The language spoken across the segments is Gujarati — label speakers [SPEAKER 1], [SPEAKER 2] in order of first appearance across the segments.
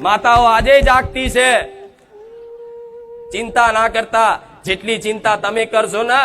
[SPEAKER 1] માતાઓ આજે જાગતી છે. ચિંતા ના કરતા, જેટલી ચિંતા તમે કરશો ને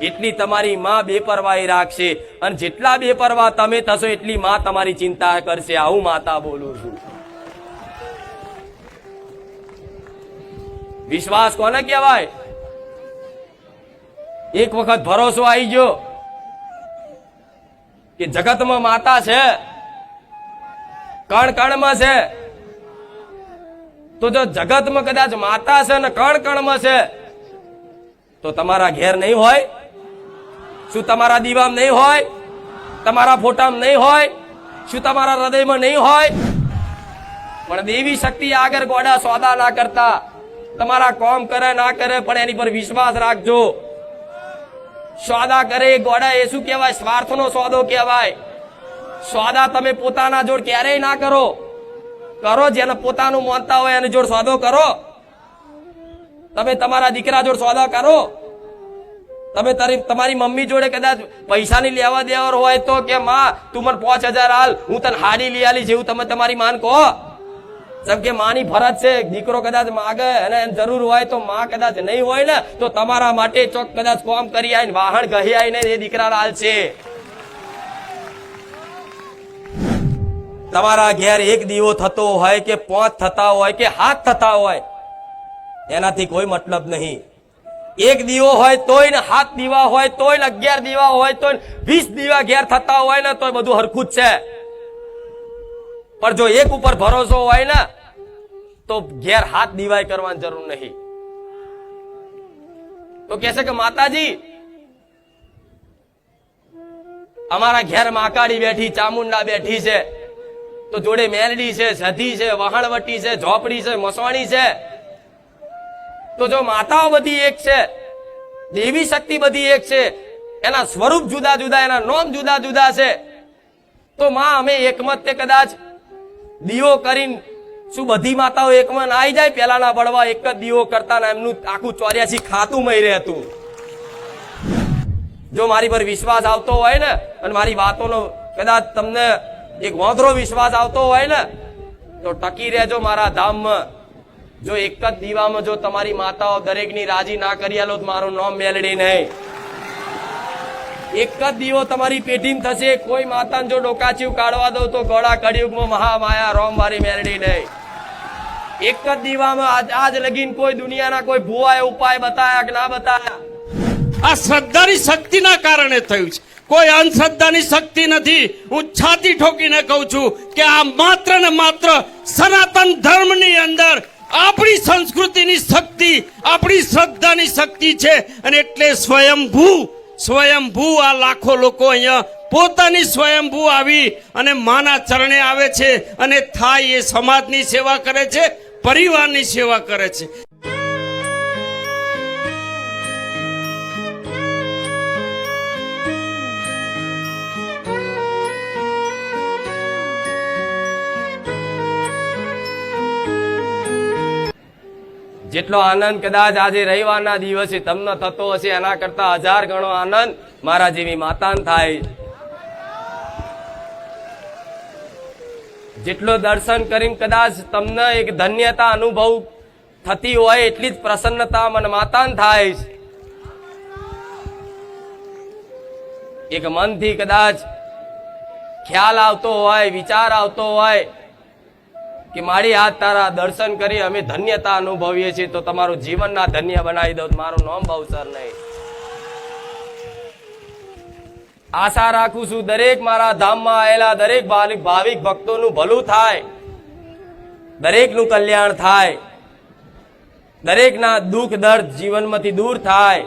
[SPEAKER 1] એટલી તમારી માં બેપરવાહી રાખશે, અને જેટલા બેપરવાહ તમે થશો એટલી માં તમારી ચિંતા કરશે. આવું માતા બોલું છું. વિશ્વાસ કોને કહેવાય? એક વખત ભરોસો આવી ગયો કે જગતમાં માતા છે, કણ કણમાં છે, તો જો જગતમાં કદાચ માતા છે ને કણ કણમાં છે તો તમારા ઘેર નહીં હોય? શું તમારા દીવામાં નહીં હોય? તમારા ફોટામાં નહીં હોય? શું તમારા હૃદયમાં નહીં હોય? પણ દેવી શક્તિ આગળ ગોડા સોદા ના કરતા, તમારા કોમ કરે ના કરે પણ એની પર વિશ્વાસ રાખજો. સોદા કરે ગોડા એ શું કહેવાય? સ્વાર્થનો સોદો કહેવાય. સોદા તમે પોતાના જોડ ક્યારેય ના કરો. જેને પોતાનું માનતા હોય એની જોડ સોદો કરો. તમે તમારા દીકરા જોડ સોદા કરો. તમે તમારી મમ્મી જોડે કદાચ પૈસાની લેવા દેવા હોય તો કે માં તું મને 5000 હાલ, હું તને હાડી લઈ આલી, જેવું તમે તમારી માન કહો. જેમ કે માની ફરજ છે, દીકરો કદાચ માગે અને જરૂર હોય તો માં કદાચ નહીં હોય ને તો તમારા માટે ચોક કદાચ કોમ કરી આવીને વાહણ ગહી આવીને એ દીકરા હાલ છે. તમારા ઘેર એક દીવો થતો હોય કે 5 થતા હોય કે 7 થતા હોય એનાથી કોઈ મતલબ નહીં. એક દીવો હોય તોય ને 7 દીવા હોય તોય ને 11 દીવા હોય તોય 20 દીવા ઘેર થતા હોય ને તોય બધું હરખું જ છે. પણ જો એક ઉપર ભરોસો હોય ને તો ઘેર 7 દીવાય કરવાની જરૂર નહીં. તો કહેશે કે માતાજી અમારા ઘેર માકાડી બેઠી, ચામુંડા બેઠી છે, તો જોડે મેલડી છે, સધી છે, વહાણવટી છે, ઝોપડી છે, મસવાણી છે. તો જો માતાઓ બધી એક છે, દેવી શક્તિ બધી એક છે, એના સ્વરૂપ જુદા જુદા, એના નામ જુદા જુદા છે, તો માં અમે એકમત તે કદાચ દીવો કરીને શું બધી માતાઓ એકમાં ના આવી જાય? પેલાના બળવા એક જ દીવો કરતા ને એમનું આખું 84 ખાતું મય રહેતું. જો મારી પર વિશ્વાસ આવતો હોય ને અને મારી વાતોનો કદાચ તમને એક વાંધરો વિશ્વાસ આવતો હોય ને તો ટકી રહેજો મારા ધામમાં. જો એક જ દીવામાં જો તમારી માતાઓ દરેકની રાજી ના કરી આલો તો મારું નામ મેલડી નહીં. એક જ દીવો તમારી પેઢીમાં થશે. કોઈ માતાને જો ડોકાચીવ કાઢવા દો તો ગોળા કળિયુગમાં મહામાયા રોમ વાળી મેલડી નહીં. એક જ દીવામાં આજ લગીન કોઈ દુનિયાના કોઈ ભુવાએ ઉપાય બતાયા કે ના બતાયા?
[SPEAKER 2] આ શ્રદ્ધાની શક્તિના કારણે થયું છે, કોઈ અંધશ્રદ્ધાની શક્તિ નથી. હું છાતી ઠોકીને કહું છું કે આ માત્ર ને માત્ર સનાતન ધર્મની અંદર આપણી સંસ્કૃતિની શક્તિ, આપણી શ્રદ્ધાની શક્તિ છે. અને એટલે સ્વયંભૂ આ લાખો લોકો અહીંયા પોતાની સ્વયંભૂ આવી અને માના ચરણે આવે છે અને થાય એ સમાજની સેવા કરે છે, પરિવારની સેવા કરે છે.
[SPEAKER 1] જેટલો આનંદ કદાચ આજે રવિવારના દિવસે તમને થતો હશે એના કરતા 1000 ગણો આનંદ મારા જેવી માતાને થાય. જેટલો દર્શન કરીને કદાચ તમને એક ધન્યતા અનુભવ થતી હોય એટલી જ પ્રસન્નતા મને માતાને થાય. એક મનથી કદાચ ખ્યાલ આવતો હોય, વિચાર આવતો હોય કે મારી હાથ તારા દર્શન કરી અમે ધન્યતા અનુભવીએ છીએ તો તમારું જીવન ના ધન્ય બનાવી દઉં, મારું નામ ભવસર નહીં. આશા રાખું છું દરેક મારા ધામમાં આવેલા દરેક ભાવિક ભક્તોનું ભલું થાય, દરેકનું કલ્યાણ થાય, દરેકના દુઃખ દર્દ જીવનમાંથી દૂર થાય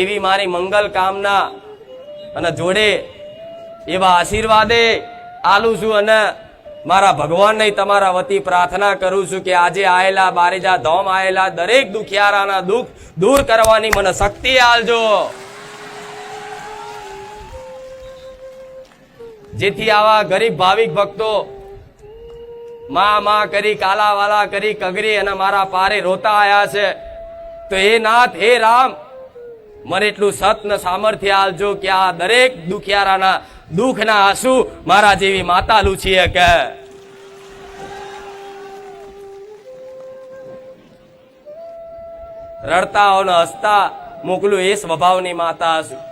[SPEAKER 1] એવી મારી મંગલ કામના અને જોડે એવા આશીર્વાદે આલું છું. અને મારા ભગવાનને તમારા વતી પ્રાર્થના કરું છું કે આજે આયેલા બારેજા ધામ આયેલા દરેક દુખિયારાના દુઃખ દૂર કરવાની મને શક્તિ આલજો, જેથી આવા ગરીબ ભાવિક ભક્તો માં કરી કાલાવાલા કરી કગરી અને મારા પારે રોતા આયા છે. તો હે નાથ, હે રામ, મને એટલું સત ને સામર્થ્ય આલજો કે આ દરેક દુખિયારાના દુઃખના આંસુ મારા જેવી માતા લૂછી કે રડતા હો ને હસતા મોકલું એ સ્વભાવની માતા હશું.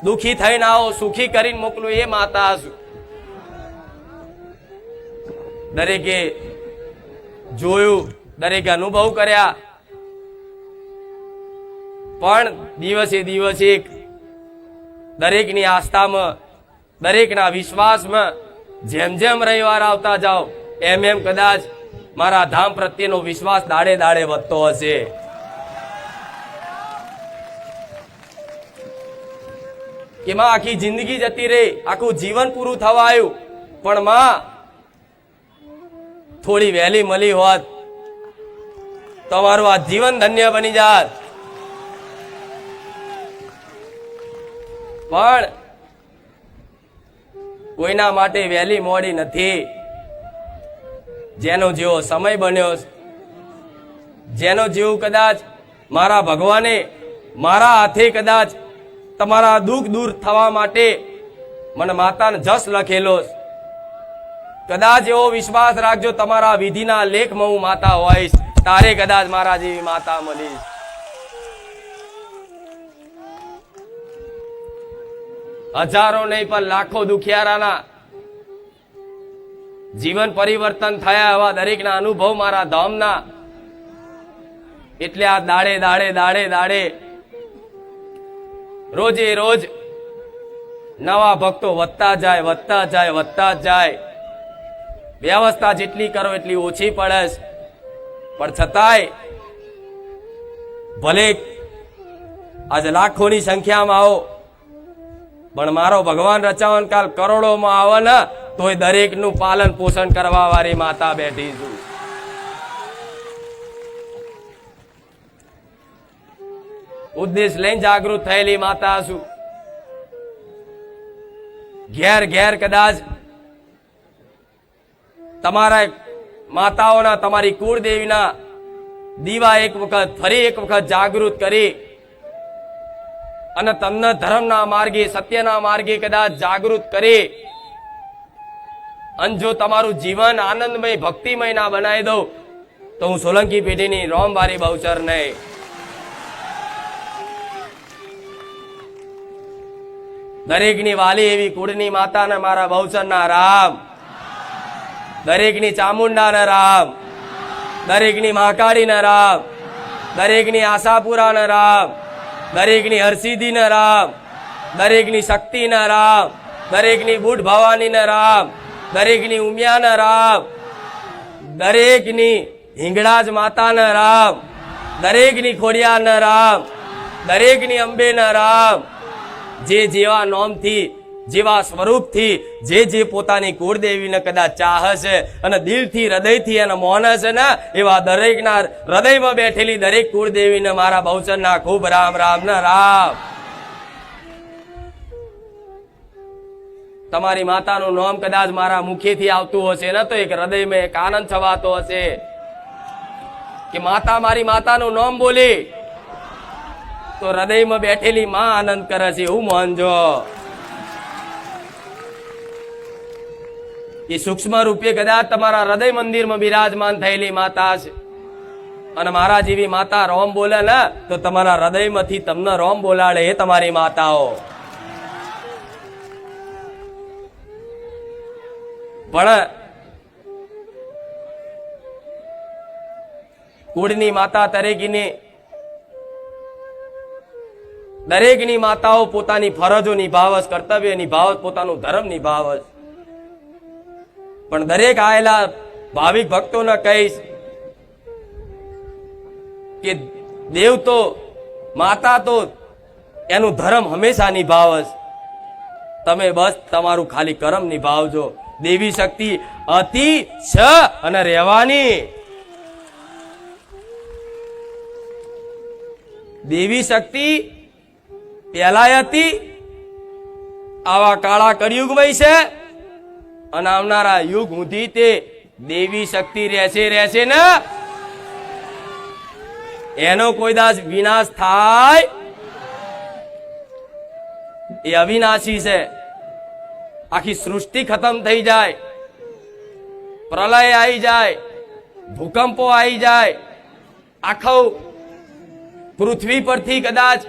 [SPEAKER 1] દુખી થઈને આવો સુખી કરીને મોકલું એ માતા હશું. દરેકે જોયું, દરેકે અનુભવ કર્યા, પણ દિવસે દિવસે દરેકની આસ્થામાં, દરેકના વિશ્વાસમાં જેમ જેમ રવિવાર આવતા જાઓ એમ એમ કદાચ મારા ધામ પ્રત્યેનો વિશ્વાસ દાડે દાડે વધતો હશે. કે માં આખી જિંદગી જતી રહી, આખું જીવન પૂરું થવા આવ્યું, પણ માં થોડી વહેલી મળી હોત તમારું આ જીવન ધન્ય બની જાત. પણ કોઈના માટે વહેલી મોડી નથી. જેનો જેવો સમય બન્યો, જેનો જેવું કદાચ મારા ભગવાને મારા હાથે કદાચ તમારા દુઃખ દૂર થવા માટે મને માતાને જસ લખેલો, કદાચ એવો વિશ્વાસ રાખજો તમારા વિધિના લેખમાં હું માતા હોઈશ, તારે કદાચ મારા જેવી માતા મળીશ. હજારો નહીં પણ લાખો દુખિયારાના જીવન પરિવર્તન થયા એવા દરેકના અનુભવ મારા ધામના. એટલે આ દાડે દાડે દાડે દાડે રોજે રોજ નવા ભક્તો વધતા જાય, વધતા જાય, વધતા જાય. વ્યવસ્થા જેટલી કરો એટલી ઓછી પડે, પણ છતાંય ભલે આજે લાખોની સંખ્યામાં આવો, પણ મારો ભગવાન રચાવન કાલ કરોડોમાં આવે ને તોય દરેકનું પાલન પોષણ કરવા વાળી માતા બેઠી છું. ઉદ્દેશ લઈને જાગૃત થયેલી માતા છું. ઘેર ઘેર કદાચ તમારા માતાઓના, તમારી કુળદેવીના દીવા એક વખત ફરી એક વખત જાગૃત કરી અને તમને ધર્મના માર્ગે, સત્યના માર્ગે કદાચ જાગૃત કરી, અને જો તમારું જીવન આનંદમય ભક્તિમય ના બનાવી દઉં તો હું સોલંકી પેઢીની રોમવારી બહુચર નહીં. દરેકની વાલી એવી કુળની માતાને મારા બહુચરના રામ, દરેકની ચામુંડાના રામ, દરેકની મહાકાળીના રામ, દરેકની આશાપુરાના રામ, દરેકની હરસિદ્ધિના રામ, દરેકની શક્તિના રામ, દરેકની બુઢ ભવાનીના રામ, દરેકની ઉમિયાના રામ, દરેકની હિંગળાજ માતાના રામ, દરેકની ખોડિયારના રામ, દરેકની અંબેના રામ. જે જેવા નોમથી, જેવા સ્વરૂપથી, જે જે પોતાની કુળદેવીને કદાચ ચાહશે અને દિલથી, હૃદયથી એને મોનશે ને, એવા દરેકના હૃદયમાં બેઠેલી દરેક કુળદેવીને મારા બહુચરના ખૂબ રામ રામ ના રામ. તમારી માતાનું નામ કદાચ મારા મુખેથી આવતું હશે ને તો એક હૃદયમાં એક આનંદ છવાતો હશે કે માતા મારી માતાનું નામ બોલી તો હૃદયમાં બેઠેલી માં આનંદ કરે છે, એવું માનજો. એ સૂક્ષ્મ રૂપે કદાચ તમારા હૃદય મંદિરમાં બિરાજમાન થયેલી માતા છે, અને મારા જેવી માતા રોમ બોલે ને તો તમારા હૃદયમાંથી તમને રોમ બોલાડે એ તમારી માતાઓ. પણ કુળની માતા તરીકેની દરેકની માતાઓ પોતાની ફરજો નિભાવસ, કર્તવ્ય નિભાવસ, પોતાનું ધર્મ નિભાવસ. પણ દરેક આયેલા ભાવિક ભક્તોને કહીશ કે દેવ તો, માતા તો એનું ધર્મ હંમેશા નિભાવસ. તમે બસ તમારું ખાલી કર્મ નિભાવજો. દેવી શક્તિ હતી છે અને રહેવાની. દેવી શક્તિ પહેલા હતી, આવા કાળા કળિયુગમાં છે, અને આવનારા યુગ સુધી તે દેવી શક્તિ રહેશે ને. એનો કોઈ દાસ વિનાશ થાય એ અવિનાશી છે. આખી સૃષ્ટિ ખતમ થઈ જાય, પ્રલય આવી જાય, ભૂકંપો આવી જાય, આખો પૃથ્વી પરથી કદાચ